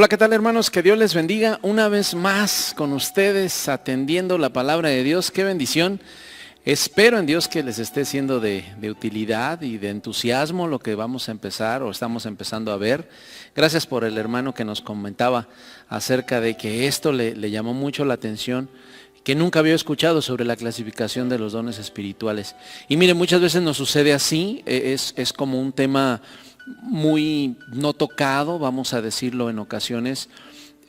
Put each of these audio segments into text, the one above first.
Hola, ¿qué tal, hermanos? Que Dios les bendiga una vez más con ustedes, atendiendo la palabra de Dios. ¡Qué bendición! Espero en Dios que les esté siendo de utilidad y de entusiasmo lo que vamos a empezar o estamos empezando a ver. Gracias por el hermano que nos comentaba acerca de que esto le llamó mucho la atención, que nunca había escuchado sobre la clasificación de los dones espirituales. Y mire, muchas veces nos sucede así, es como un tema muy no tocado, vamos a decirlo en ocasiones,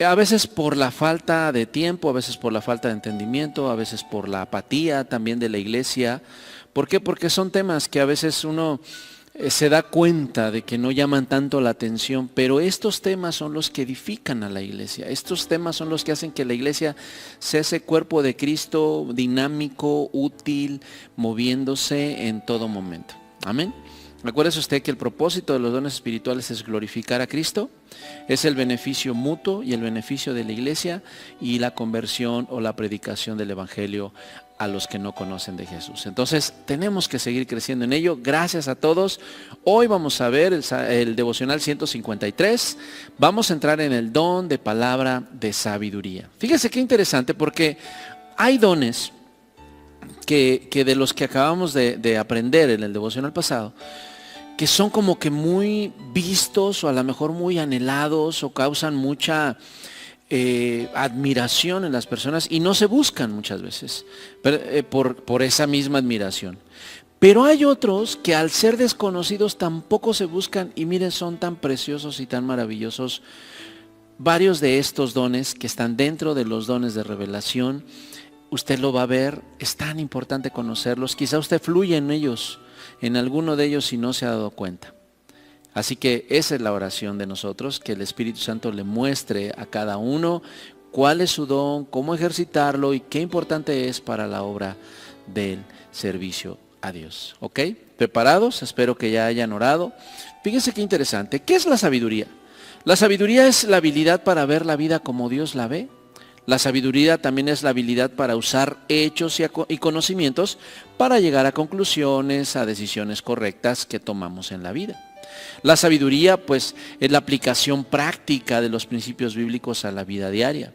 a veces por la falta de tiempo, a veces por la falta de entendimiento, a veces por la apatía también de la iglesia. ¿Por qué? Porque son temas que a veces uno se da cuenta de que no llaman tanto la atención, pero estos temas son los que edifican a la iglesia. Estos temas son los que hacen que la iglesia sea ese cuerpo de Cristo dinámico, útil, moviéndose en todo momento. Amén. Recuérdese usted que el propósito de los dones espirituales es glorificar a Cristo, es el beneficio mutuo y el beneficio de la iglesia y la conversión o la predicación del evangelio a los que no conocen de Jesús. Entonces tenemos que seguir creciendo en ello. Gracias a todos. Hoy vamos a ver el devocional 153. Vamos a entrar en el don de palabra de sabiduría. Fíjese qué interesante, porque hay dones que de los que acabamos de aprender en el devocional pasado, que son como que muy vistos o a lo mejor muy anhelados o causan mucha admiración en las personas y no se buscan muchas veces por esa misma admiración. Pero hay otros que al ser desconocidos tampoco se buscan y miren, son tan preciosos y tan maravillosos. Varios de estos dones que están dentro de los dones de revelación, usted lo va a ver, es tan importante conocerlos. Quizá usted fluye en ellos, en alguno de ellos si no se ha dado cuenta. Así que esa es la oración de nosotros, que el Espíritu Santo le muestre a cada uno cuál es su don, cómo ejercitarlo y qué importante es para la obra del servicio a Dios. ¿Ok? ¿Preparados? Espero que ya hayan orado. Fíjense qué interesante. ¿Qué es la sabiduría? La sabiduría es la habilidad para ver la vida como Dios la ve. La sabiduría también es la habilidad para usar hechos y conocimientos para llegar a conclusiones, a decisiones correctas que tomamos en la vida. La sabiduría, pues, es la aplicación práctica de los principios bíblicos a la vida diaria.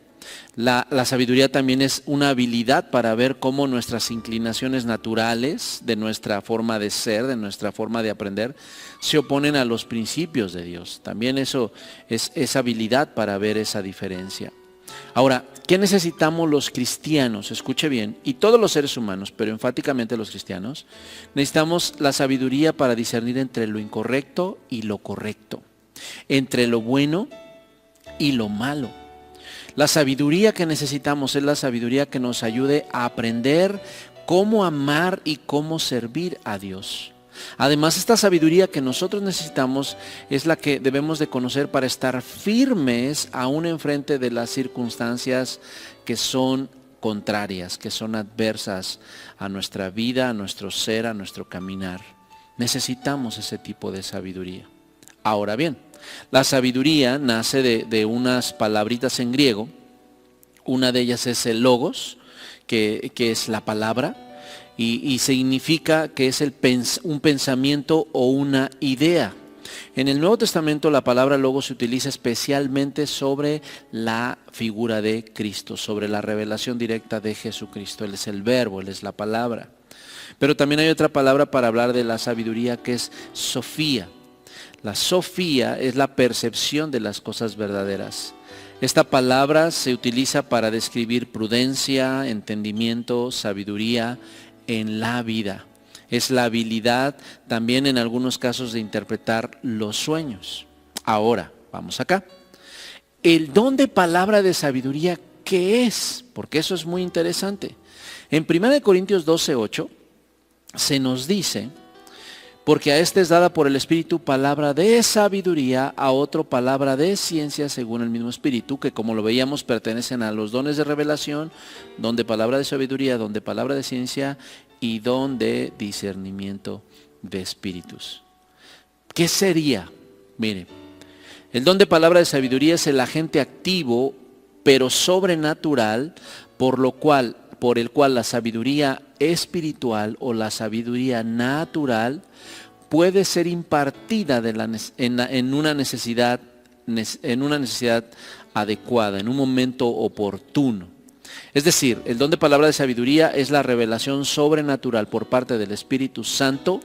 La sabiduría también es una habilidad para ver cómo nuestras inclinaciones naturales, de nuestra forma de ser, de nuestra forma de aprender, se oponen a los principios de Dios. También eso es esa habilidad para ver esa diferencia. Ahora, ¿qué necesitamos los cristianos? Escuche bien, y todos los seres humanos, pero enfáticamente los cristianos, necesitamos la sabiduría para discernir entre lo incorrecto y lo correcto, entre lo bueno y lo malo. La sabiduría que necesitamos es la sabiduría que nos ayude a aprender cómo amar y cómo servir a Dios. Además, esta sabiduría que nosotros necesitamos es la que debemos de conocer para estar firmes aún enfrente de las circunstancias que son contrarias, que son adversas a nuestra vida, a nuestro ser, a nuestro caminar. Necesitamos ese tipo de sabiduría. Ahora bien, la sabiduría nace de unas palabritas en griego. Una de ellas es el logos, que es la palabra. Y significa que es un pensamiento o una idea. En el Nuevo Testamento la palabra logos se utiliza especialmente sobre la figura de Cristo, sobre la revelación directa de Jesucristo. Él es el verbo, Él es la palabra. Pero también hay otra palabra para hablar de la sabiduría, que es sofía. La sofía es la percepción de las cosas verdaderas. Esta palabra se utiliza para describir prudencia, entendimiento, sabiduría en la vida. Es la habilidad también en algunos casos de interpretar los sueños. Ahora, vamos acá. El don de palabra de sabiduría, ¿qué es? Porque eso es muy interesante. En 1 Corintios 12:8 se nos dice: porque a este es dada por el Espíritu palabra de sabiduría, a otro palabra de ciencia según el mismo Espíritu, que como lo veíamos pertenecen a los dones de revelación, don de palabra de sabiduría, don de palabra de ciencia y don de discernimiento de espíritus. ¿Qué sería? Mire, el don de palabra de sabiduría es el agente activo pero sobrenatural por el cual la sabiduría espiritual o la sabiduría natural puede ser impartida en una necesidad en una necesidad adecuada, en un momento oportuno. Es decir, el don de palabra de sabiduría es la revelación sobrenatural por parte del Espíritu Santo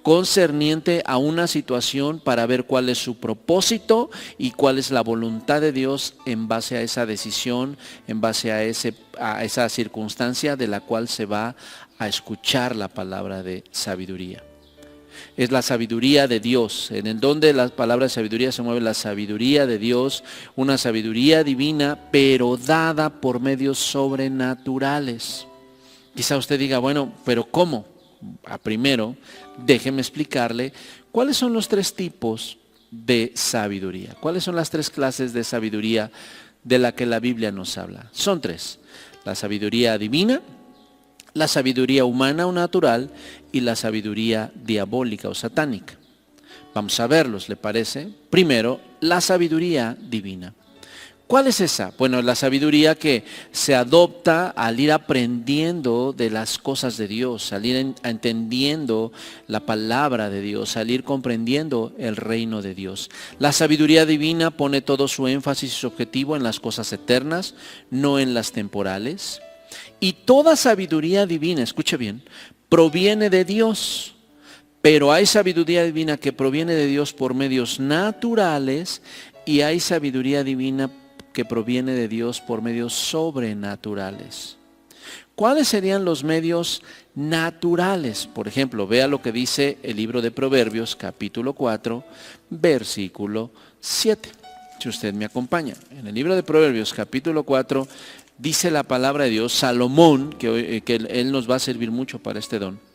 concerniente a una situación para ver cuál es su propósito y cuál es la voluntad de Dios en base a esa decisión, en base a esa circunstancia de la cual se va a escuchar la palabra de sabiduría. Es la sabiduría de Dios. En el don de la palabra de sabiduría se mueve la sabiduría de Dios, una sabiduría divina, pero dada por medios sobrenaturales. Quizá usted diga, bueno, pero ¿cómo? Primero, déjeme explicarle cuáles son los 3 tipos de sabiduría. ¿Cuáles son las 3 clases de sabiduría de la que la Biblia nos habla? Son 3. La sabiduría divina, la sabiduría humana o natural y la sabiduría diabólica o satánica. Vamos a verlos, ¿le parece? Primero, la sabiduría divina. ¿Cuál es esa? Bueno, la sabiduría que se adopta al ir aprendiendo de las cosas de Dios, al ir entendiendo la palabra de Dios, al ir comprendiendo el reino de Dios. La sabiduría divina pone todo su énfasis y su objetivo en las cosas eternas, no en las temporales. Y toda sabiduría divina, escuche bien, proviene de Dios. Pero hay sabiduría divina que proviene de Dios por medios naturales y hay sabiduría divina que proviene de Dios por medios sobrenaturales. ¿Cuáles serían los medios naturales? Por ejemplo, vea lo que dice el libro de Proverbios, capítulo 4, versículo 7. Si usted me acompaña, en el libro de Proverbios, capítulo 4, dice la palabra de Dios, Salomón, que él nos va a servir mucho para este don.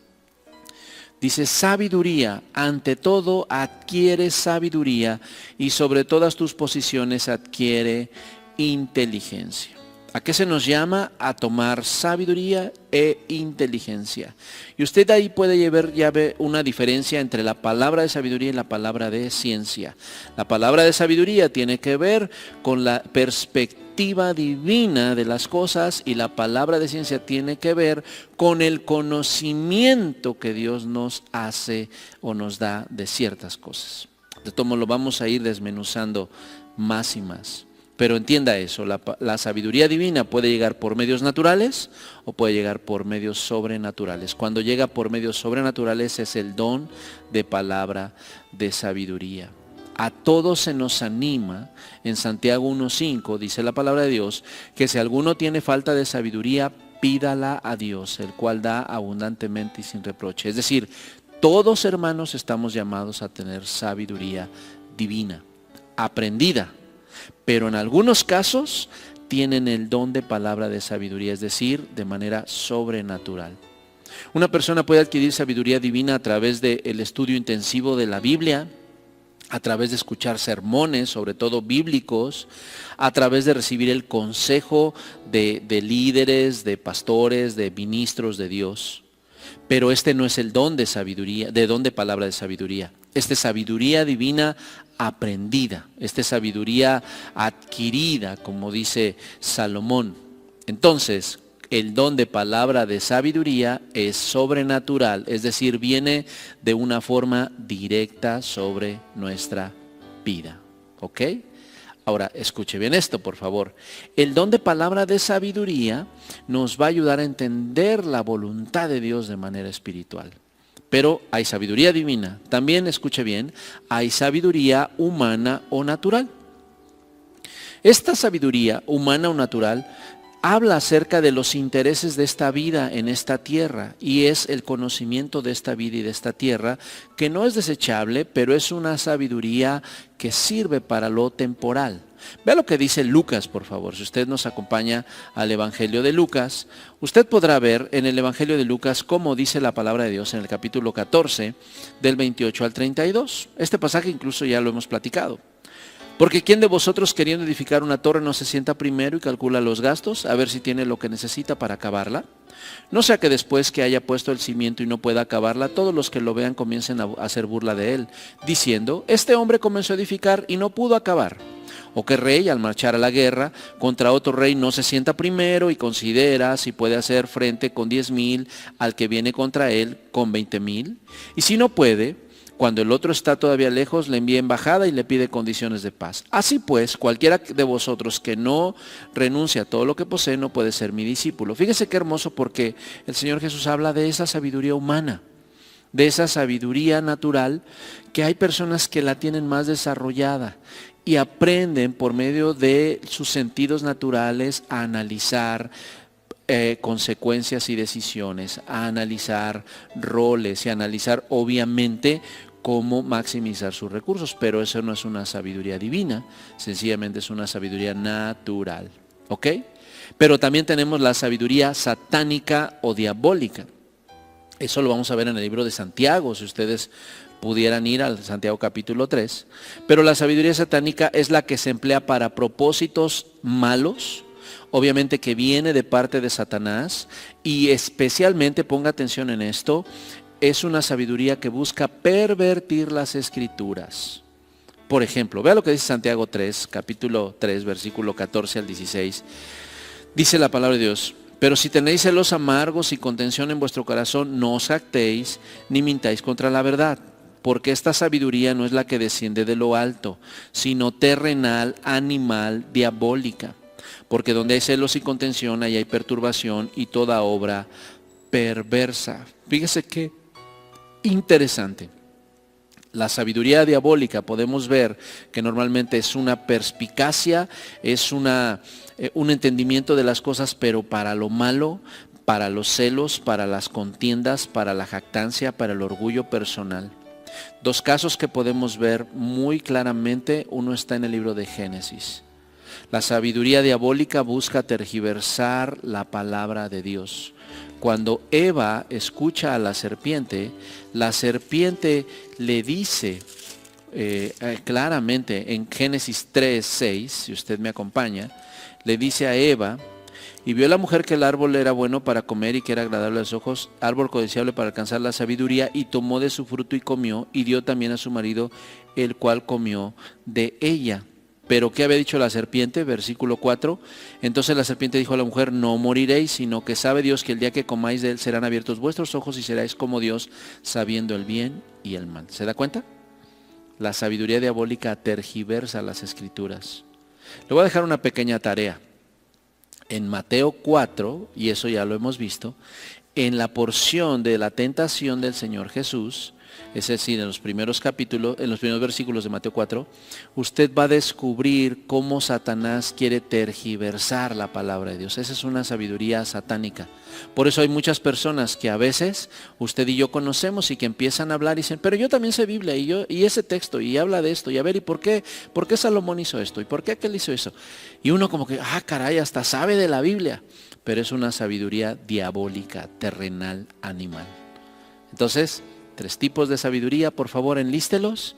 Dice, sabiduría, ante todo adquiere sabiduría y sobre todas tus posiciones adquiere inteligencia. ¿A qué se nos llama? A tomar sabiduría e inteligencia. Y usted ahí puede ver una diferencia entre la palabra de sabiduría y la palabra de ciencia. La palabra de sabiduría tiene que ver con la perspectiva divina de las cosas y la palabra de ciencia tiene que ver con el conocimiento que Dios nos hace o nos da de ciertas cosas. De todo modo lo vamos a ir desmenuzando más y más. Pero entienda eso, la sabiduría divina puede llegar por medios naturales o puede llegar por medios sobrenaturales. Cuando llega por medios sobrenaturales es el don de palabra de sabiduría. A todos se nos anima, en Santiago 1:5 dice la palabra de Dios, que si alguno tiene falta de sabiduría, pídala a Dios, el cual da abundantemente y sin reproche. Es decir, todos hermanos estamos llamados a tener sabiduría divina, aprendida. Pero en algunos casos tienen el don de palabra de sabiduría, es decir, de manera sobrenatural. Una persona puede adquirir sabiduría divina a través del estudio intensivo de la Biblia, a través de escuchar sermones, sobre todo bíblicos, a través de recibir el consejo de líderes, de pastores, de ministros de Dios. Pero este no es el don de sabiduría, de don de palabra de sabiduría. Esta es sabiduría divina aprendida, esta es sabiduría adquirida, como dice Salomón. Entonces, el don de palabra de sabiduría es sobrenatural, es decir, viene de una forma directa sobre nuestra vida. ¿Ok? Ahora, escuche bien esto, por favor. El don de palabra de sabiduría nos va a ayudar a entender la voluntad de Dios de manera espiritual. Pero hay sabiduría divina. También, escuche bien, hay sabiduría humana o natural. Esta sabiduría humana o natural habla acerca de los intereses de esta vida en esta tierra y es el conocimiento de esta vida y de esta tierra que no es desechable, pero es una sabiduría que sirve para lo temporal. Vea lo que dice Lucas, por favor. Si usted nos acompaña al Evangelio de Lucas, usted podrá ver en el Evangelio de Lucas cómo dice la palabra de Dios en el capítulo 14, del 28 al 32. Este pasaje incluso ya lo hemos platicado. Porque ¿quién de vosotros queriendo edificar una torre no se sienta primero y calcula los gastos, a ver si tiene lo que necesita para acabarla? No sea que después que haya puesto el cimiento y no pueda acabarla, todos los que lo vean comiencen a hacer burla de él, diciendo, este hombre comenzó a edificar y no pudo acabar. O que rey, al marchar a la guerra contra otro rey, no se sienta primero y considera si puede hacer frente con 10,000 al que viene contra él con 20,000. Y si no puede, Cuando el otro está todavía lejos, le envía embajada y le pide condiciones de paz. Así pues, cualquiera de vosotros que no renuncie a todo lo que posee no puede ser mi discípulo. Fíjese qué hermoso, porque el Señor Jesús habla de esa sabiduría humana, de esa sabiduría natural, que hay personas que la tienen más desarrollada y aprenden por medio de sus sentidos naturales a analizar consecuencias y decisiones, a analizar roles y a analizar obviamente cómo maximizar sus recursos, pero eso no es una sabiduría divina, sencillamente es una sabiduría natural, ¿ok? Pero también tenemos la sabiduría satánica o diabólica. Eso lo vamos a ver en el libro de Santiago, si ustedes pudieran ir al Santiago capítulo 3. Pero la sabiduría satánica es la que se emplea para propósitos malos, obviamente que viene de parte de Satanás, y especialmente, ponga atención en esto, es una sabiduría que busca pervertir las escrituras. Por ejemplo, vea lo que dice Santiago 3, capítulo 3, versículo 14 al 16. Dice la palabra de Dios: pero si tenéis celos amargos y contención en vuestro corazón, no os jactéis ni mintáis contra la verdad, porque esta sabiduría no es la que desciende de lo alto, sino terrenal, animal, diabólica. Porque donde hay celos y contención, ahí hay perturbación y toda obra perversa. Fíjese qué interesante. La sabiduría diabólica podemos ver que normalmente es una perspicacia, es un entendimiento de las cosas, pero para lo malo, para los celos, para las contiendas, para la jactancia, para el orgullo personal. Dos casos que podemos ver muy claramente, uno está en el libro de Génesis. La sabiduría diabólica busca tergiversar la palabra de Dios. Cuando Eva escucha a la serpiente le dice claramente en Génesis 3:6, si usted me acompaña, le dice a Eva: y vio la mujer que el árbol era bueno para comer y que era agradable a los ojos, árbol codiciable para alcanzar la sabiduría, y tomó de su fruto y comió, y dio también a su marido, el cual comió de ella. Pero ¿qué había dicho la serpiente? Versículo 4. Entonces la serpiente dijo a la mujer: no moriréis, sino que sabe Dios que el día que comáis de él serán abiertos vuestros ojos y seráis como Dios, sabiendo el bien y el mal. ¿Se da cuenta? La sabiduría diabólica tergiversa las escrituras. Le voy a dejar una pequeña tarea. En Mateo 4, y eso ya lo hemos visto, en la porción de la tentación del Señor Jesús, es decir, en los primeros capítulos, en los primeros versículos de Mateo 4, usted va a descubrir cómo Satanás quiere tergiversar la palabra de Dios. Esa es una sabiduría satánica. Por eso hay muchas personas que a veces usted y yo conocemos y que empiezan a hablar y dicen: pero yo también sé Biblia y ese texto y habla de esto, y a ver, ¿y por qué Salomón hizo esto? ¿Y por qué aquel hizo eso? Y uno como que, caray, hasta sabe de la Biblia, pero es una sabiduría diabólica, terrenal, animal. Entonces, 3 tipos de sabiduría, por favor, enlístelos.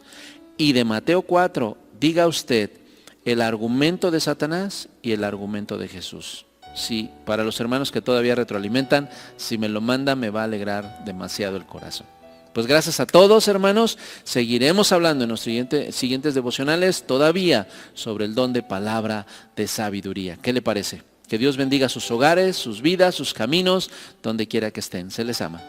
Y de Mateo 4, diga usted el argumento de Satanás y el argumento de Jesús. Sí, para los hermanos que todavía retroalimentan, si me lo manda, me va a alegrar demasiado el corazón. Pues gracias a todos, hermanos. Seguiremos hablando en los siguientes devocionales todavía sobre el don de palabra de sabiduría. ¿Qué le parece? Que Dios bendiga sus hogares, sus vidas, sus caminos, donde quiera que estén. Se les ama.